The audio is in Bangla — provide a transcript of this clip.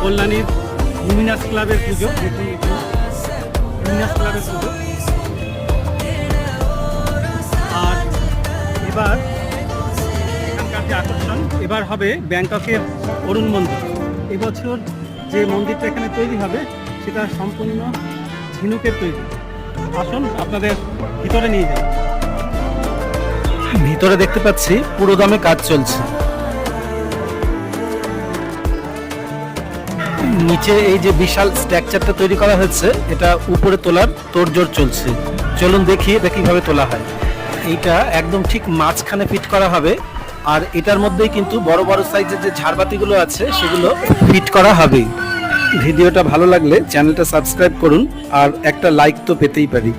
কল্যাণীর লুমিনাস ক্লাবের পুজো। লুমিনাস ক্লাবের পুজো। আর এবার এখানকার যে আকর্ষণ এবার হবে ব্যাংককের অরুণ মন্দির। এবছর যে মন্দিরটা এখানে তৈরি হবে সেটা সম্পূর্ণ ঝিনুকের তৈরি। আসুন আপনাদের ভিতরে নিয়ে যাই। ভিতরে দেখতে পাচ্ছি পুরো দমে কাজ চলছে। নিচে এই যে বিশাল স্ট্রাকচারটা তৈরি করা হয়েছে এটা উপরে তোলার তোড়জোড় চলছে। চলুন দেখি এটা কিভাবে তোলা হয়। এইটা একদম ঠিক মাঝখানে ফিট করা হবে, আর এটার মধ্যেই কিন্তু বড় বড় সাইজের যে ঝাড়বাতিগুলো আছে সেগুলো ফিট করা হবে। ভিডিওটা ভালো লাগলে চ্যানেলটা সাবস্ক্রাইব করুন, আর একটা লাইক তো পেতেই পারি।